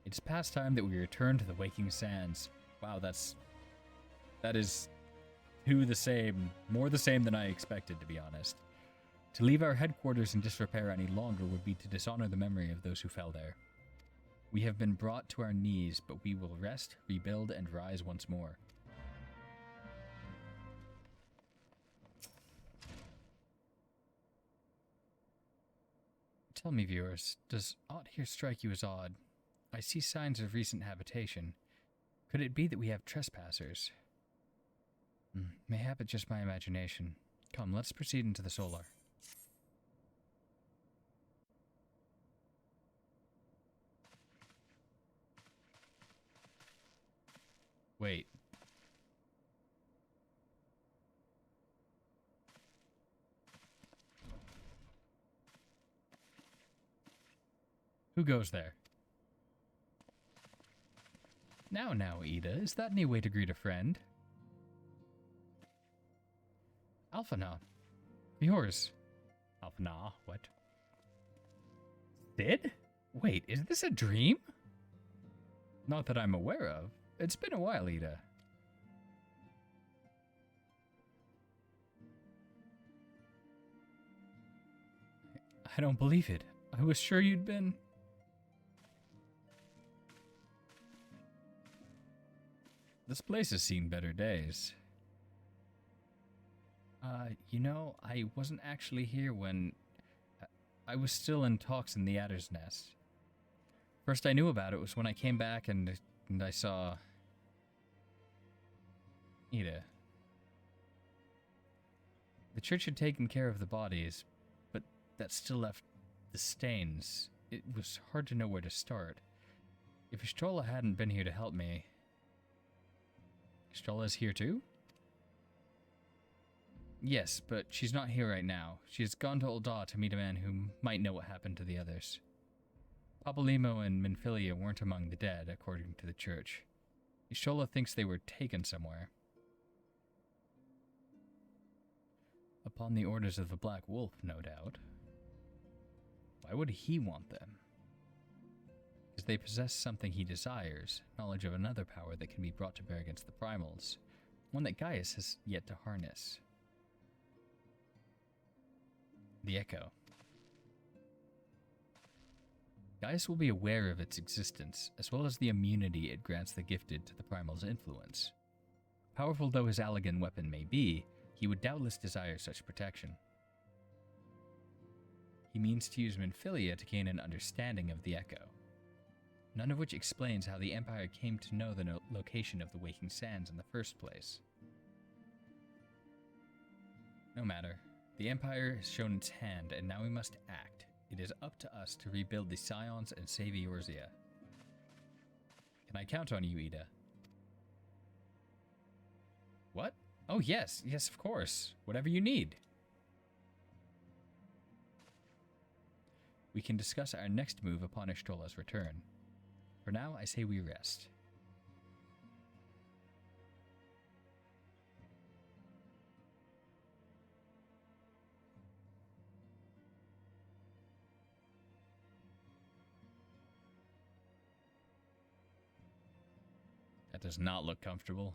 It's past time that we return to the waking sands. Wow, that is more the same than I expected, to be honest. To leave our headquarters in disrepair any longer would be to dishonor the memory of those who fell there. We have been brought to our knees, but we will rest, rebuild, and rise once more. Tell me, viewers, does aught here strike you as odd? I see signs of recent habitation. Could it be that we have trespassers? Mayhap it's just my imagination. Come, let's proceed into the solar. Wait. Who goes there? Now, Ida, is that any way to greet a friend? Alphana. Yours. Alphana, what? Sid? Wait, is this a dream? Not that I'm aware of. It's been a while, Ida. I don't believe it. I was sure you'd been... This place has seen better days. You know, I wasn't actually here when... I was still in talks in the Adder's Nest. First I knew about it was when I came back and I saw... Ida. The church had taken care of the bodies, but that still left the stains. It was hard to know where to start. If Ishtola hadn't been here to help me... Ishtola's here too? Yes, but she's not here right now. She has gone to Ul'dah to meet a man who might know what happened to the others. Papalymo and Minfilia weren't among the dead, according to the church. Ishtola thinks they were taken somewhere. Upon the orders of the Black Wolf, no doubt. Why would he want them? Because they possess something he desires, knowledge of another power that can be brought to bear against the primals, one that Gaius has yet to harness. The Echo. Gaius will be aware of its existence, as well as the immunity it grants the gifted to the primal's influence. Powerful though his Allagan weapon may be, he would doubtless desire such protection. He means to use Minfilia to gain an understanding of the Echo, none of which explains how the Empire came to know the location of the Waking Sands in the first place. No matter. The Empire has shown its hand, and now we must act. It is up to us to rebuild the Scions and save Eorzea. Can I count on you, Ida? What? Oh, yes, of course. Whatever you need. We can discuss our next move upon Ishtola's return. For now, I say we rest. That does not look comfortable.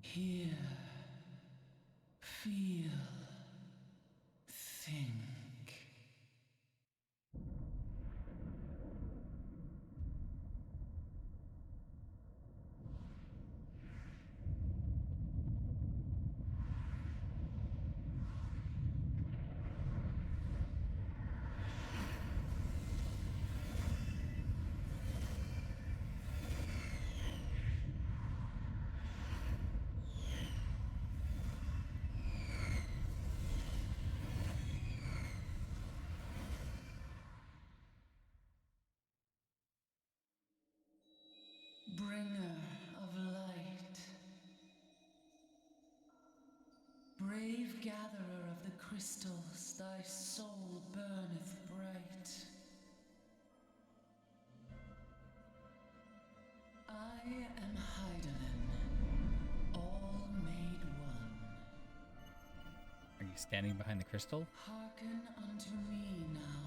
Hear, feel, think. Bringer of light, brave gatherer of the crystals, thy soul burneth bright. I am Hydaelyn, all made one. Are you standing behind the crystal? Hearken unto me now,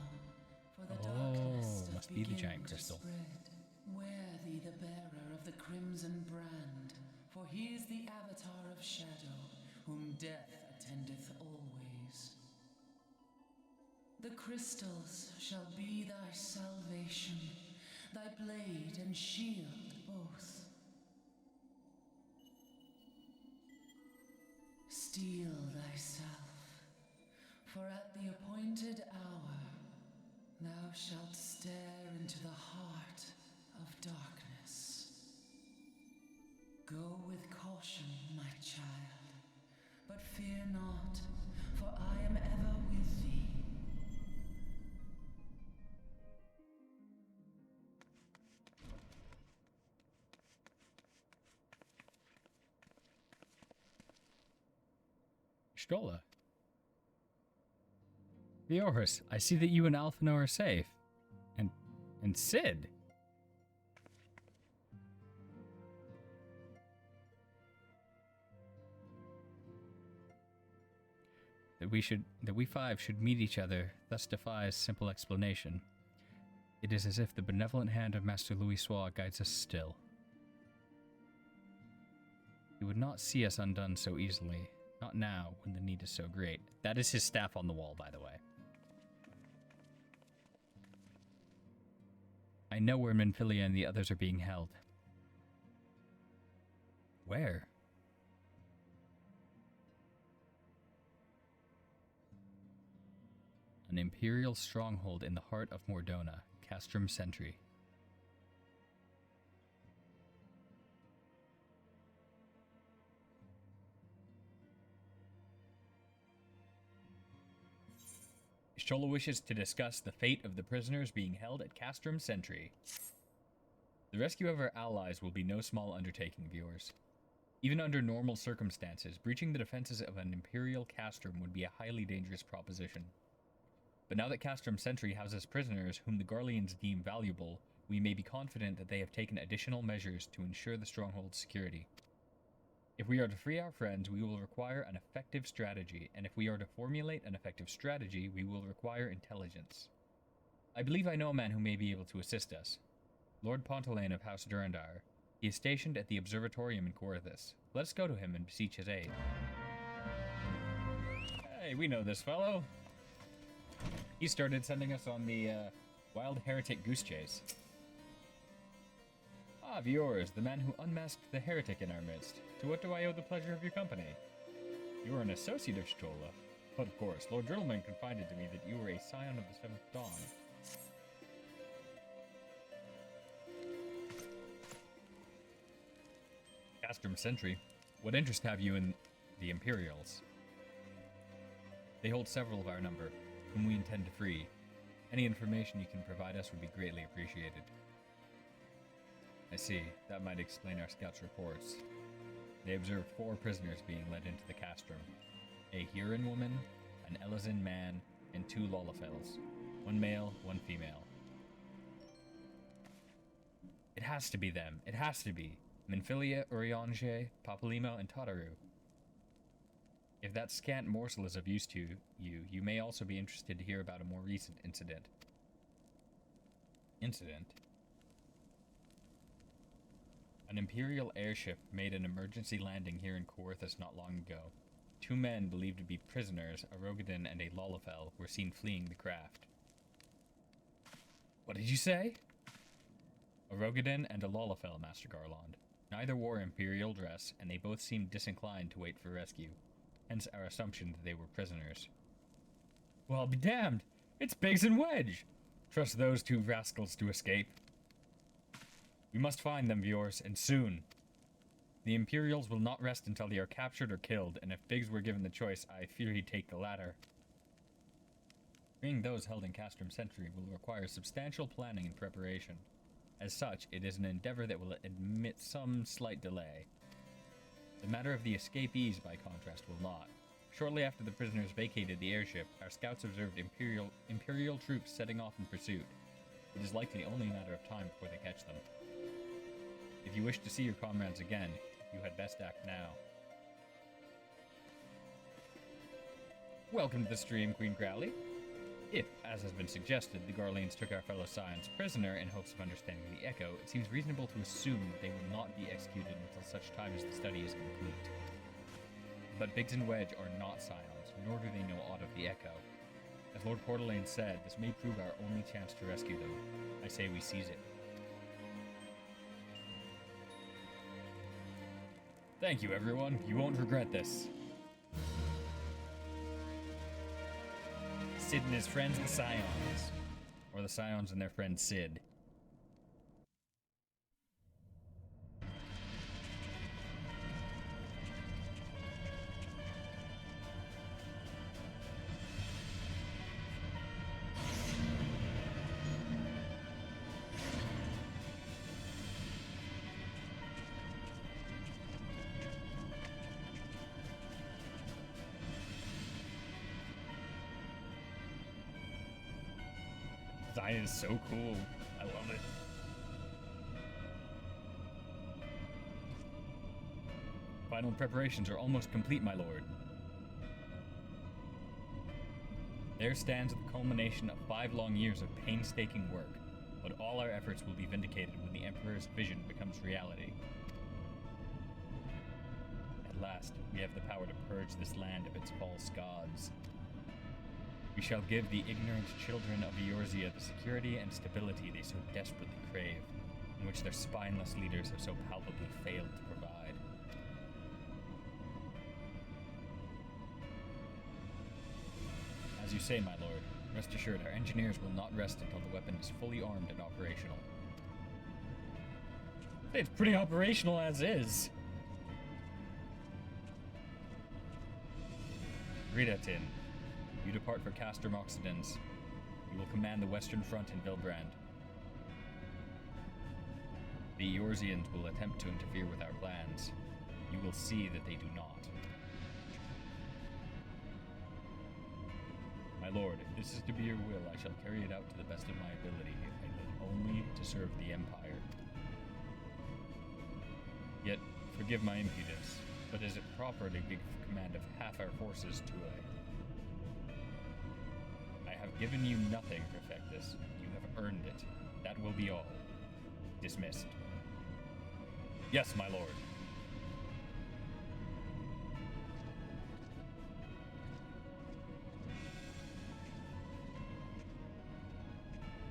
for the darkness doth must be thee the begin giant to crystal. spread. Wear thee the bearer of the crimson brand, for he is the avatar of shadow, whom death attendeth always. The crystals shall be thy salvation, thy blade and shield both. Steel thyself, for at the appointed hour thou shalt stare into the heart of darkness. Go with caution, my child, but fear not, for I am ever with thee. Stola. Vioris, I see that you and Alphino are safe. And Sid. That we five should meet each other, thus defies simple explanation. It is as if the benevolent hand of Master Louis Soir guides us still. He would not see us undone so easily. Not now, when the need is so great. That is his staff on the wall, by the way. I know where Minfilia and the others are being held. Where? An Imperial stronghold in the heart of Mordona, Castrum Sentry. Shola wishes to discuss the fate of the prisoners being held at Castrum Sentry. The rescue of our allies will be no small undertaking, viewers. Even under normal circumstances, breaching the defenses of an Imperial Castrum would be a highly dangerous proposition. But now that Castrum Sentry houses prisoners whom the Garleans deem valuable, we may be confident that they have taken additional measures to ensure the stronghold's security. If we are to free our friends, we will require an effective strategy, and if we are to formulate an effective strategy, we will require intelligence. I believe I know a man who may be able to assist us. Lord Pontelane of House Durandar. He is stationed at the Observatorium in Corythus. Let us go to him and beseech his aid. Hey, we know this fellow. He started sending us on the wild heretic goose chase. Ah, viewers, the man who unmasked the heretic in our midst. To what do I owe the pleasure of your company? You are an associate of Stola. But of course, Lord Driddleman confided to me that you were a scion of the Seventh Dawn. Castrum Sentry, what interest have you in the Imperials? They hold several of our number, whom we intend to free. Any information you can provide us would be greatly appreciated. I see. That might explain our scouts' reports. They observed 4 prisoners being led into the castrum. A Huron woman, an Elizin man, and 2 Lolafels. 1 male, 1 female. It has to be them. It has to be. Minfilia, Urianger, Papalymo, and Tataru. If that scant morsel is of use to you, you may also be interested to hear about a more recent incident. An Imperial airship made an emergency landing here in Corythus not long ago. 2 men believed to be prisoners, a Rogadin and a Lolafel, were seen fleeing the craft. What did you say? A Rogadin and a Lolafel, Master Garland. Neither wore Imperial dress, and they both seemed disinclined to wait for rescue. Hence our assumption that they were prisoners. Well, I'll be damned! It's Biggs and Wedge! Trust those 2 rascals to escape. We must find them, viewers, and soon. The Imperials will not rest until they are captured or killed, and if Biggs were given the choice, I fear he'd take the latter. Freeing those held in Castrum Sentry will require substantial planning and preparation. As such, it is an endeavor that will admit some slight delay. The matter of the escapees, by contrast, will not. Shortly after the prisoners vacated the airship, our scouts observed Imperial troops setting off in pursuit. It is likely only a matter of time before they catch them. If you wish to see your comrades again, you had best act now. Welcome to the stream, Queen Crowley. If, as has been suggested, the Garleans took our fellow Scions prisoner in hopes of understanding the Echo, it seems reasonable to assume that they will not be executed until such time as the study is complete. But Biggs and Wedge are not Scions, nor do they know aught of the Echo. As Lord Portelaine said, this may prove our only chance to rescue them. I say we seize it. Thank you, everyone. You won't regret this. Sid and his friends, the Scions. Or the Scions and their friend Sid. Design is so cool. I love it. Final preparations are almost complete, my lord. There stands the culmination of 5 long years of painstaking work, but all our efforts will be vindicated when the Emperor's vision becomes reality. At last, we have the power to purge this land of its false gods. We shall give the ignorant children of Eorzea the security and stability they so desperately crave, in which their spineless leaders have so palpably failed to provide. As you say, my lord, rest assured our engineers will not rest until the weapon is fully armed and operational. It's pretty operational as is. Ridatin. You depart for Castor Moxidens. You will command the Western Front in Vilbrand. The Eorzeans will attempt to interfere with our plans. You will see that they do not. My lord, if this is to be your will, I shall carry it out to the best of my ability. I live only to serve the Empire. Yet, forgive my impudence, but is it proper to give command of half our forces to a... I have given you nothing, Perfectus. You have earned it. That will be all. Dismissed. Yes, my lord.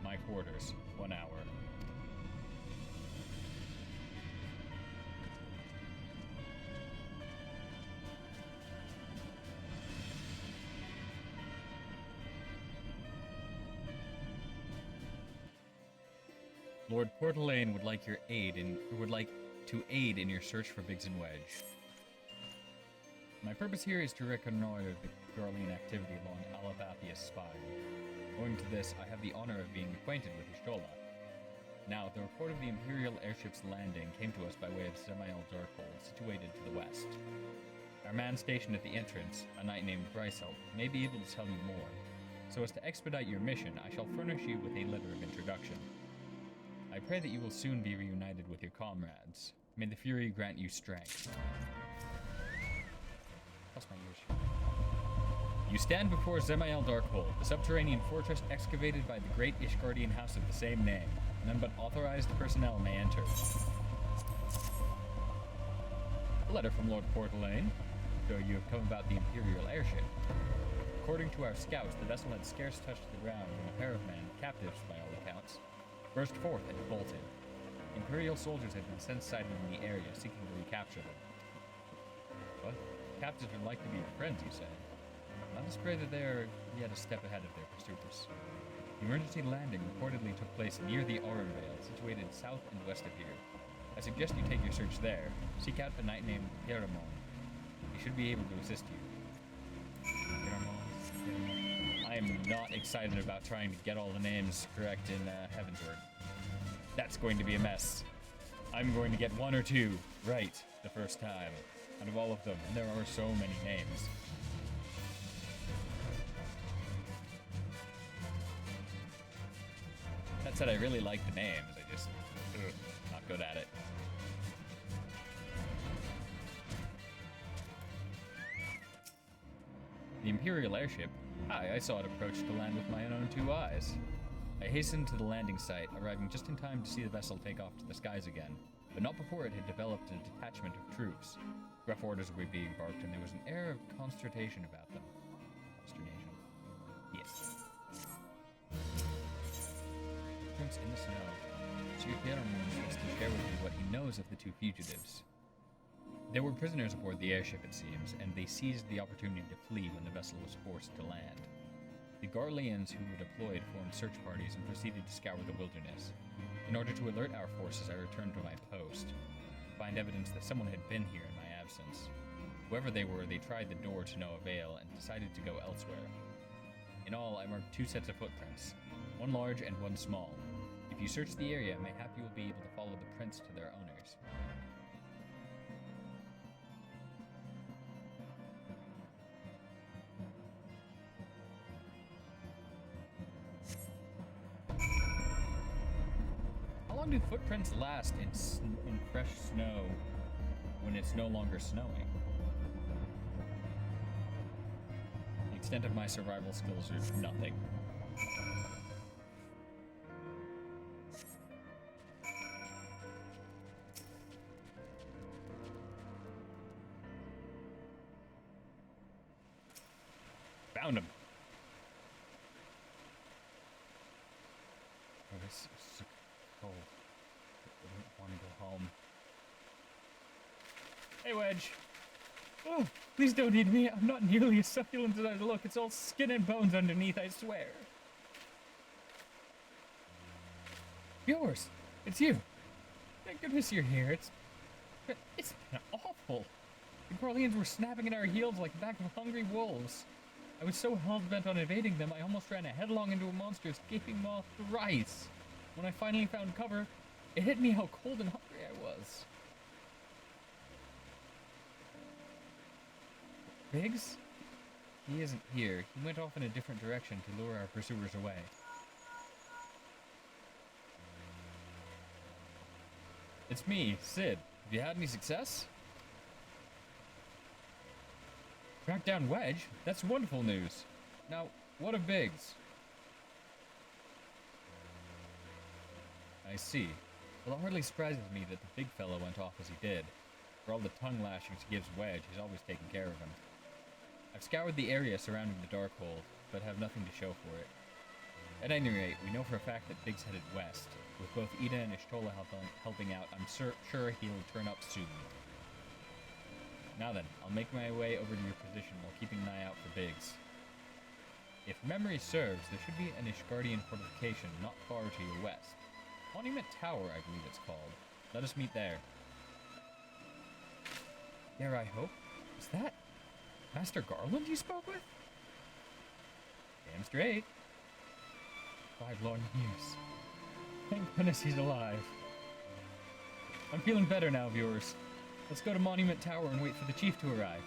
My quarters, 1 hour. Lord Portelaine would like to aid in your search for Biggs and Wedge. My purpose here is to reconnoiter the Garlean activity along Alabathia's spine. Owing to this, I have the honor of being acquainted with Y'shtola. Now, the report of the Imperial airship's landing came to us by way of Zemael Darkhold, situated to the west. Our man stationed at the entrance, a knight named Bryselt, may be able to tell you more. So as to expedite your mission, I shall furnish you with a letter of introduction. I pray that you will soon be reunited with your comrades. May the Fury grant you strength. That's my ears. You stand before Zemael Darkhold, the subterranean fortress excavated by the great Ishgardian house of the same name. None but authorized personnel may enter. A letter from Lord Portelaine. So you have come about the Imperial airship. According to our scouts, the vessel had scarce touched the ground when a pair of men, captives by all accounts, burst forth and bolted. Imperial soldiers had been sent sighted in the area, seeking to recapture them. What? Captives would like to be your friends, you say? Let us pray that they are yet a step ahead of their pursuers. The emergency landing reportedly took place near the Auron Vale, situated south and west of here. I suggest you take your search there. Seek out a knight named Pieramon. He should be able to assist you. I am not excited about trying to get all the names correct in Heavensward. That's going to be a mess. I'm going to get 1 or 2 right the first time out of all of them, and there are so many names. That said, I really like the names. I just not good at it. The Imperial airship, I saw it approach to land with my own two eyes. I hastened to the landing site, arriving just in time to see the vessel take off to the skies again, but not before it had developed a detachment of troops. Rough orders were being barked, and there was an air of consternation about them. Consternation. Yes. Prince in the snow. Sir Pierre wants to share with you what he knows of the two fugitives. There were prisoners aboard the airship, it seems, and they seized the opportunity to flee when the vessel was forced to land. The Garleans who were deployed formed search parties and proceeded to scour the wilderness. In order to alert our forces, I returned to my post, to find evidence that someone had been here in my absence. Whoever they were, they tried the door to no avail and decided to go elsewhere. In all, I marked 2 sets of footprints, one large and one small. If you search the area, mayhap you will be able to follow the prints to their owners. How long do footprints last in fresh snow when it's no longer snowing? The extent of my survival skills are nothing. Found him. Oh, this is so cold. I don't want to go home. Hey, Wedge. Oh, please don't eat me. I'm not nearly as succulent as I look. It's all skin and bones underneath, I swear. Yours. It's you. Thank goodness you're here. It's been awful. The Garleans were snapping at our heels like a pack of hungry wolves. I was so hell-bent on evading them, I almost ran headlong into a monster's gaping maw thrice. When I finally found cover, it hit me how cold and hungry I was. Biggs? He isn't here. He went off in a different direction to lure our pursuers away. It's me, Sid. Have you had any success? Track down Wedge? That's wonderful news. Now, what of Biggs? I see. Well, it hardly surprises me that the big fellow went off as he did. For all the tongue lashings he gives Wedge, he's always taken care of him. I've scoured the area surrounding the Darkhold, but have nothing to show for it. At any rate, we know for a fact that Biggs headed west. With both Ida and Ishtola helping out, I'm sure he'll turn up soon. Now then, I'll make my way over to your position while keeping an eye out for Biggs. If memory serves, there should be an Ishgardian fortification not far to your west. Monument Tower, I believe it's called. Let us meet there. Dare I hope? Is that Master Garland you spoke with? Damn straight. 5 long years. Thank goodness he's alive. I'm feeling better now, viewers. Let's go to Monument Tower and wait for the chief to arrive.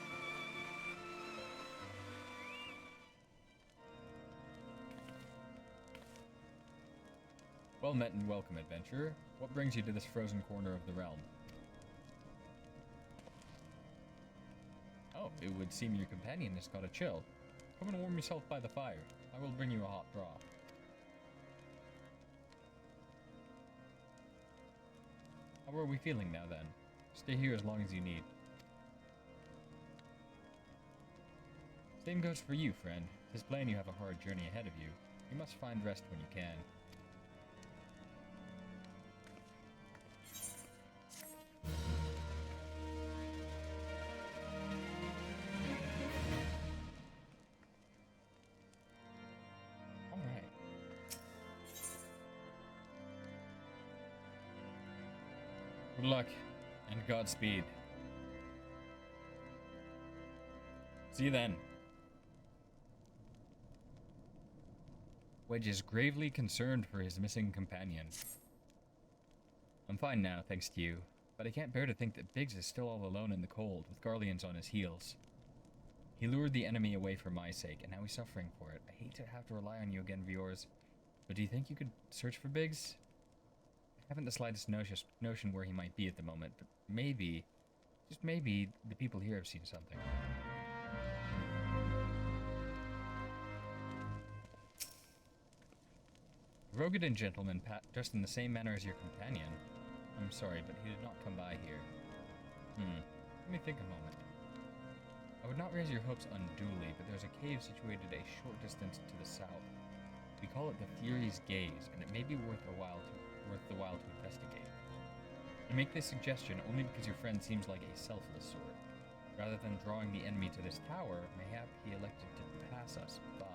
Well met and welcome, adventurer. What brings you to this frozen corner of the realm? Oh, it would seem your companion has got a chill. Come and warm yourself by the fire. I will bring you a hot draught. How are we feeling now, then? Stay here as long as you need. Same goes for you, friend. 'Tis plain you have a hard journey ahead of you. You must find rest when you can. Alright. Good luck, and Godspeed. See you then. Wedge is gravely concerned for his missing companion. I'm fine now, thanks to you, but I can't bear to think that Biggs is still all alone in the cold, with Garleans on his heels. He lured the enemy away for my sake, and now he's suffering for it. I hate to have to rely on you again, viewers, but do you think you could search for Biggs? I haven't the slightest notion where he might be at the moment, but maybe, just maybe, the people here have seen something. A Rogadan gentleman dressed in the same manner as your companion. I'm sorry, but he did not come by here. Let me think a moment. I would not raise your hopes unduly, but there's a cave situated a short distance to the south. We call it the Fury's Gaze, and it may be worth the while to investigate. I make this suggestion only because your friend seems like a selfless sort. Rather than drawing the enemy to this tower, mayhap he elected to pass us by.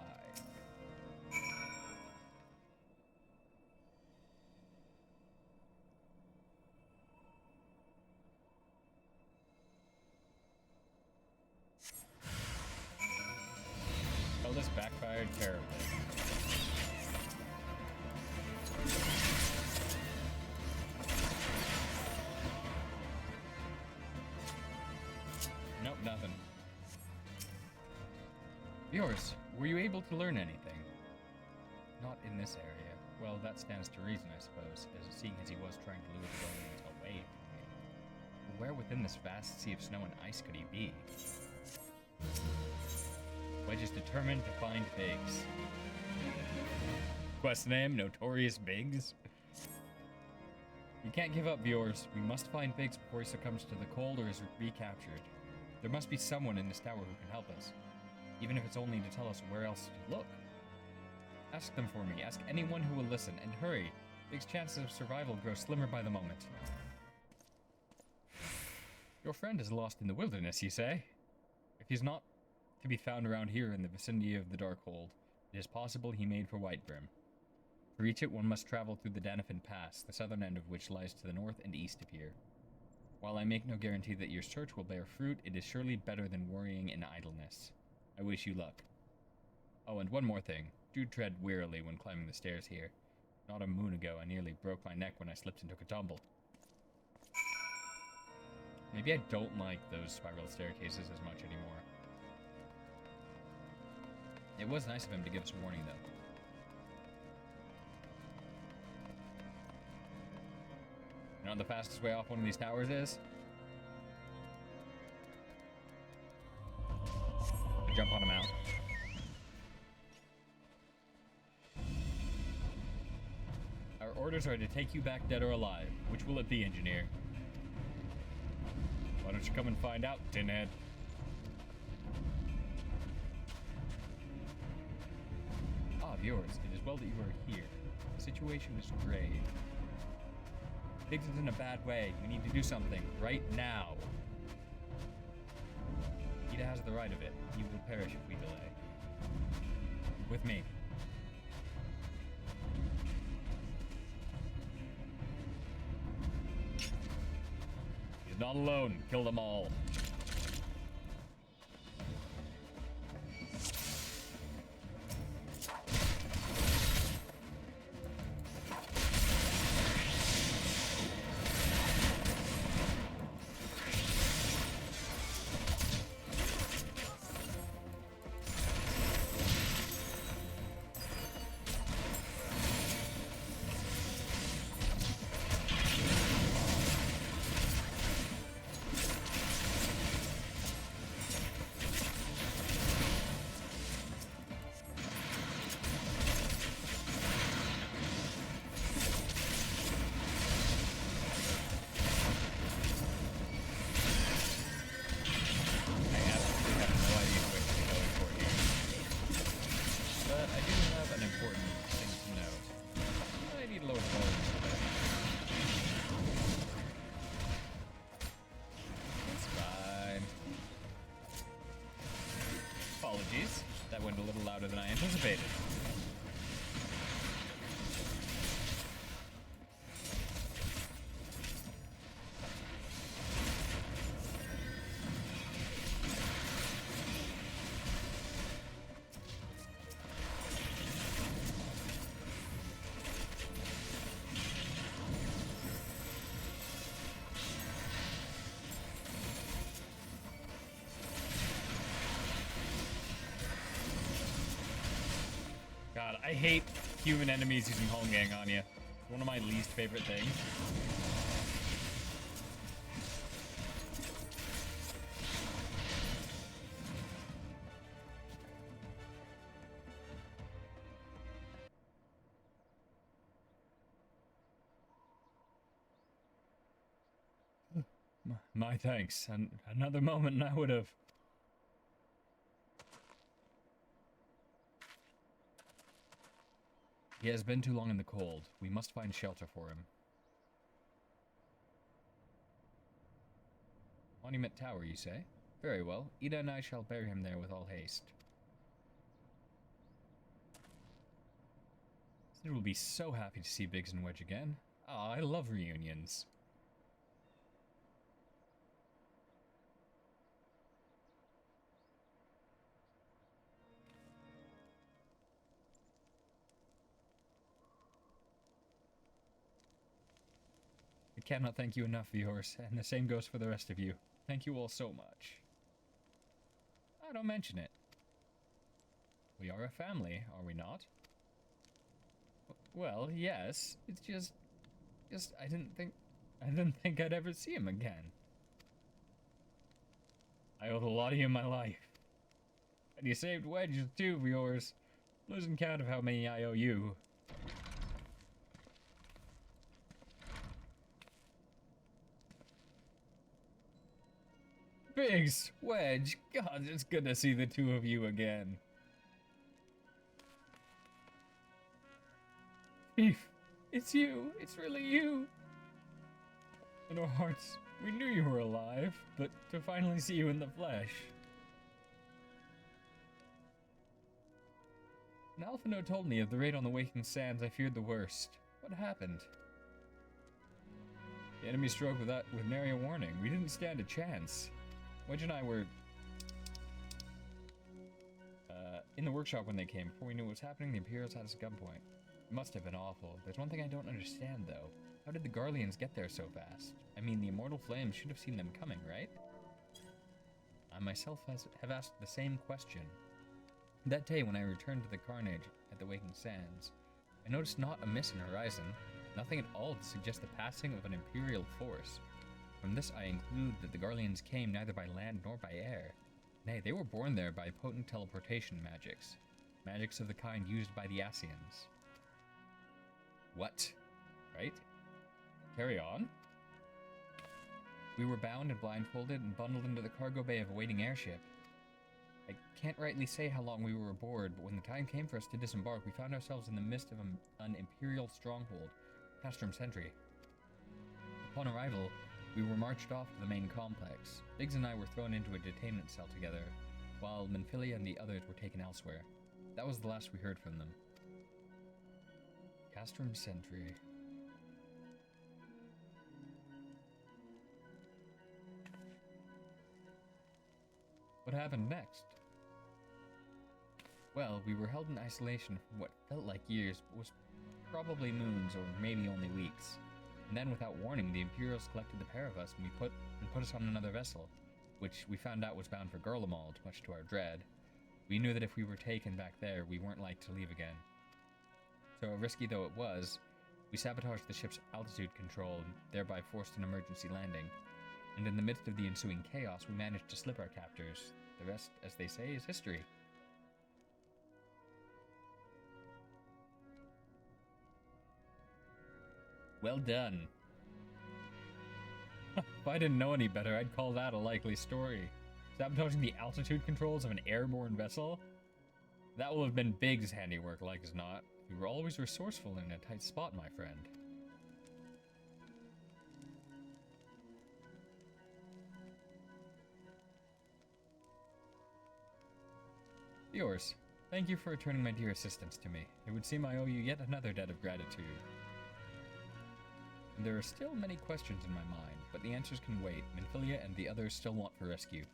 Oh, this backfired terribly. Nope, nothing. Yours, were you able to learn anything? Not in this area. Well, that stands to reason, I suppose, seeing as he was trying to lure the Romans away from me. But where within this vast sea of snow and ice could he be? Wedge is determined to find Biggs. Quest name, Notorious Biggs? You can't give up, viewers. We must find Biggs before he succumbs to the cold or is recaptured. There must be someone in this tower who can help us, even if it's only to tell us where else to look. Ask them for me. Ask anyone who will listen, and hurry. Biggs' chances of survival grow slimmer by the moment. Your friend is lost in the wilderness, you say? If he's not to be found around here in the vicinity of the Darkhold, it is possible he made for Whitebrim. To reach it, one must travel through the Danafin Pass, the southern end of which lies to the north and east of here. While I make no guarantee that your search will bear fruit, it is surely better than worrying in idleness. I wish you luck. Oh, and one more thing. Do tread warily when climbing the stairs here. Not a moon ago, I nearly broke my neck when I slipped and took a tumble. Maybe I don't like those spiral staircases as much anymore. It was nice of him to give us warning, though. You know what the fastest way off one of these towers is? To jump on a mount. Our orders are to take you back dead or alive. Which will it be, engineer? Why don't you come and find out, tinhead? Ah, viewers, it is well that you are here. The situation is grave. Biggs is in a bad way. We need to do something right now. Ida has the right of it. He will perish if we delay. With me. He's not alone. Kill them all. Apologies. That went a little louder than I anticipated. God, I hate human enemies using Holngang on you. It's one of my least favorite things. My thanks. Another moment and I would have... He has been too long in the cold. We must find shelter for him. Monument Tower, you say? Very well. Ida and I shall bear him there with all haste. Sid will be so happy to see Biggs and Wedge again. Ah, I love reunions. I cannot thank you enough, viewers, and the same goes for the rest of you. Thank you all so much. I don't mention it. We are a family, are we not? Well, yes. It's just I didn't think I'd ever see him again. I owed a lot of you in my life. And you saved Wedged too, viewers. Losing count of how many I owe you. Biggs, Wedge, God, it's good to see the two of you again. Chief, it's you. It's really you. In our hearts, we knew you were alive, but to finally see you in the flesh. When Alphino told me of the raid on the Waking Sands, I feared the worst. What happened? The enemy struck with nary a warning. We didn't stand a chance. Wedge and I were in the workshop when they came. Before we knew what was happening, the Imperials had us at gunpoint. It must have been awful. There's one thing I don't understand, though. How did the Garleans get there so fast? I mean, the Immortal Flames should have seen them coming, right? I myself have asked the same question. That day, when I returned to the carnage at the Waking Sands, I noticed not a mist in the horizon, nothing at all to suggest the passing of an Imperial force. From this I include that the Garleans came neither by land nor by air. Nay, they were born there by potent teleportation magics. Magics of the kind used by the Asians. What? Right? Carry on? We were bound and blindfolded and bundled into the cargo bay of a waiting airship. I can't rightly say how long we were aboard, but when the time came for us to disembark, we found ourselves in the midst of an Imperial stronghold, Castrum Sentry. Upon arrival, we were marched off to the main complex. Biggs and I were thrown into a detainment cell together, while Menphilia and the others were taken elsewhere. That was the last we heard from them. Castrum Sentry. What happened next? Well, we were held in isolation for what felt like years, but was probably moons or maybe only weeks. And then, without warning, the Imperials collected the pair of us and put us on another vessel, which we found out was bound for Garlemald, much to our dread. We knew that if we were taken back there, we weren't like to leave again. So, risky though it was, we sabotaged the ship's altitude control and thereby forced an emergency landing. And in the midst of the ensuing chaos, we managed to slip our captors. The rest, as they say, is history. Well done. If I didn't know any better, I'd call that a likely story. Sabotaging the altitude controls of an airborne vessel? That will have been Biggs' handiwork, like as not. You were always resourceful in a tight spot, my friend. Yours. Thank you for returning my dear assistance to me. It would seem I owe you yet another debt of gratitude. And there are still many questions in my mind, but the answers can wait. Menphilia and the others still want for rescue.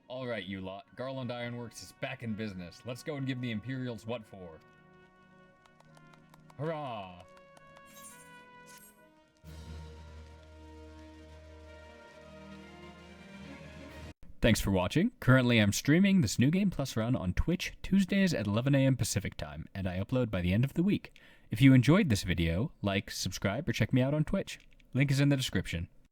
Alright, you lot. Garland Ironworks is back in business. Let's go and give the Imperials what for. Hurrah! Thanks for watching. Currently I'm streaming this New Game Plus run on Twitch Tuesdays at 11 AM Pacific Time, and I upload by the end of the week. If you enjoyed this video, like, subscribe, or check me out on Twitch. Link is in the description.